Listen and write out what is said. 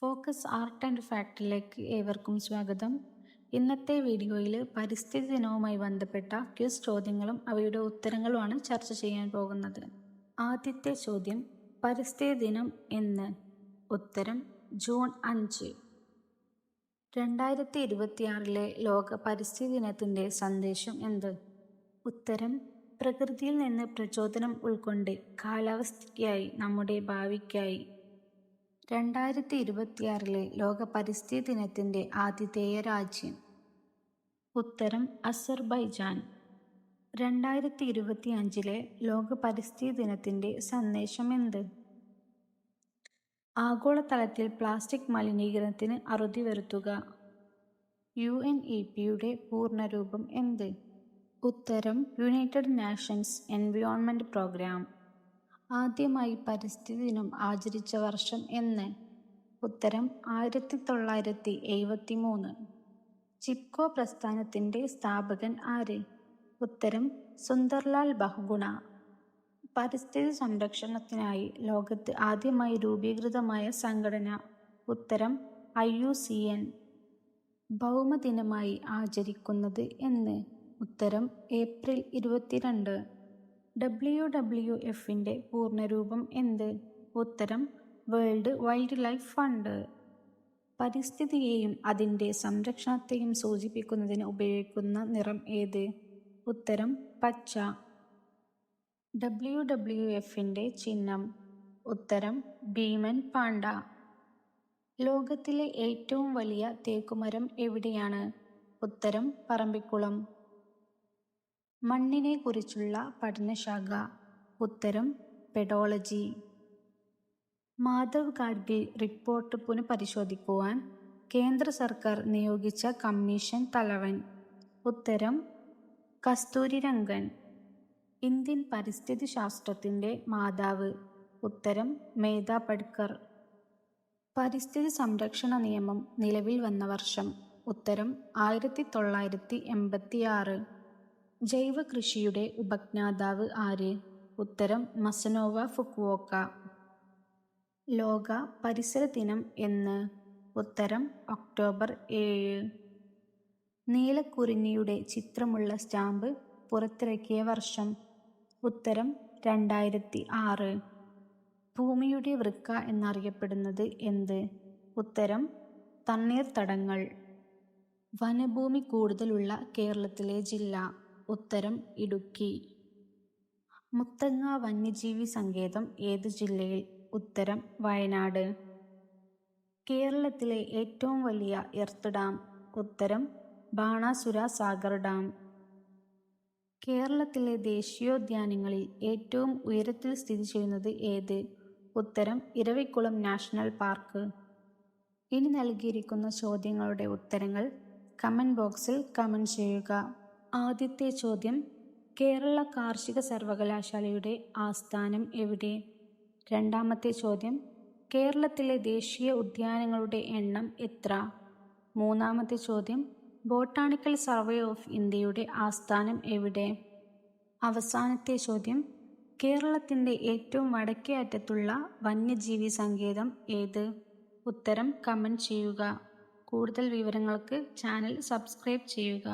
Focus art and ഫാക്ടിലേക്ക് ഏവർക്കും സ്വാഗതം. ഇന്നത്തെ വീഡിയോയിൽ പരിസ്ഥിതി ദിനവുമായി ബന്ധപ്പെട്ട ക്വിസ് ചോദ്യങ്ങളും അവയുടെ ഉത്തരങ്ങളുമാണ് ചർച്ച ചെയ്യാൻ പോകുന്നത്. ആദ്യത്തെ ചോദ്യം, പരിസ്ഥിതി ദിനം എന്ന്? ഉത്തരം ജൂൺ 5. 2026 ലോക പരിസ്ഥിതി ദിനത്തിൻ്റെ സന്ദേശം എന്ത്? ഉത്തരം പ്രകൃതിയിൽ നിന്ന് പ്രചോദനം ഉൾക്കൊണ്ട് കാലാവസ്ഥയ്ക്കായി, നമ്മുടെ ഭാവിക്കായി. 2026 ലോക പരിസ്ഥിതി ദിനത്തിൻ്റെ ആതിഥേയ രാജ്യം? ഉത്തരം അസർബൈജാൻ. 2025 ലോക പരിസ്ഥിതി ദിനത്തിൻ്റെ സന്ദേശം എന്ത്? ആഗോളതലത്തിൽ പ്ലാസ്റ്റിക് മലിനീകരണത്തിന് അറുതി വരുത്തുക. UNEP-യുടെ പൂർണ്ണരൂപം എന്ത്? ഉത്തരം യുണൈറ്റഡ് നേഷൻസ് എൻവയോൺമെൻറ്റ് പ്രോഗ്രാം. ആദ്യമായി പരിസ്ഥിതി ദിനം ആചരിച്ച വർഷം എന്ന്? ഉത്തരം 1973. ചിപ്കോ പ്രസ്ഥാനത്തിൻ്റെ സ്ഥാപകൻ ആര്? ഉത്തരം സുന്ദർലാൽ ബഹുഗുണ. പരിസ്ഥിതി സംരക്ഷണത്തിനായി ലോകത്ത് ആദ്യമായി രൂപീകൃതമായ സംഘടന? ഉത്തരം IUCN. ഭൗമദിനമായി ആചരിക്കുന്നത് എന്ന്? ഉത്തരം ഏപ്രിൽ 22. WWF-ൻ്റെ പൂർണ്ണരൂപം എന്ത്? ഉത്തരം വേൾഡ് വൈൽഡ് ലൈഫ് ഫണ്ട്. പരിസ്ഥിതിയെയും അതിൻ്റെ സംരക്ഷണത്തെയും സൂചിപ്പിക്കുന്നതിന് ഉപയോഗിക്കുന്ന നിറം ഏത്? ഉത്തരം പച്ച. WWF-ൻ്റെ ചിഹ്നം? ഉത്തരം ഭീമൻ പാണ്ട. ലോകത്തിലെ ഏറ്റവും വലിയ തേക്കുമരം എവിടെയാണ്? ഉത്തരം പറമ്പിക്കുളം. മണ്ണിനെ കുറിച്ചുള്ള പഠനശാഖ? ഉത്തരം പെഡോളജി. മാധവ് ഗാഡ്ഗിൽ റിപ്പോർട്ട് പുനഃപരിശോധിക്കുവാൻ കേന്ദ്ര സർക്കാർ നിയോഗിച്ച കമ്മീഷൻ തലവൻ? ഉത്തരം കസ്തൂരിരംഗൻ. ഇന്ത്യൻ പരിസ്ഥിതി ശാസ്ത്രത്തിൻ്റെ മാതാവ്? ഉത്തരം മേധ പട്കർ. പരിസ്ഥിതി സംരക്ഷണ നിയമം നിലവിൽ വന്ന വർഷം? ഉത്തരം 1986. ജൈവ കൃഷിയുടെ ഉപജ്ഞാതാവ് ആര്? ഉത്തരം മസനോവ ഫുക്കുവോക്ക. ലോക പരിസര ദിനം എന്ന്? ഉത്തരം ഒക്ടോബർ 7. നീലക്കുറിഞ്ഞിയുടെ ചിത്രമുള്ള സ്റ്റാമ്പ് പുറത്തിറക്കിയ വർഷം? ഉത്തരം 2006. ഭൂമിയുടെ വൃക്ക എന്നറിയപ്പെടുന്നത് എന്ത്? ഉത്തരം തണ്ണീർത്തടങ്ങൾ. വനഭൂമി കൂടുതലുള്ള കേരളത്തിലെ ജില്ല? ഉത്തരം ഇടുക്കി. മുത്തങ്ങ വന്യജീവി സങ്കേതം ഏത് ജില്ലയിൽ? ഉത്തരം വയനാട്. കേരളത്തിലെ ഏറ്റവും വലിയ എർത്ത് ഡാം? ഉത്തരം ബാണാസുര സാഗർ ഡാം. കേരളത്തിലെ ദേശീയോദ്യാനങ്ങളിൽ ഏറ്റവും ഉയരത്തിൽ സ്ഥിതി ചെയ്യുന്നത് ഏത്? ഉത്തരം ഇരവിക്കുളം നാഷണൽ പാർക്ക്. ഇനി നൽകിയിരിക്കുന്ന ചോദ്യങ്ങളുടെ ഉത്തരങ്ങൾ കമൻറ്റ് ബോക്സിൽ കമൻറ്റ് ചെയ്യുക. ആദ്യത്തെ ചോദ്യം, കേരള കാർഷിക സർവകലാശാലയുടെ ആസ്ഥാനം എവിടെ? രണ്ടാമത്തെ ചോദ്യം, കേരളത്തിലെ ദേശീയ ഉദ്യാനങ്ങളുടെ എണ്ണം എത്ര? മൂന്നാമത്തെ ചോദ്യം, ബോട്ടാണിക്കൽ സർവേ ഓഫ് ഇന്ത്യയുടെ ആസ്ഥാനം എവിടെ? അവസാനത്തെ ചോദ്യം, കേരളത്തിൻ്റെ ഏറ്റവും വടക്കേ അറ്റത്തുള്ള വന്യജീവി സങ്കേതം ഏത്? ഉത്തരം കമൻറ്റ് ചെയ്യുക. കൂടുതൽ വിവരങ്ങൾക്ക് ചാനൽ സബ്സ്ക്രൈബ് ചെയ്യുക.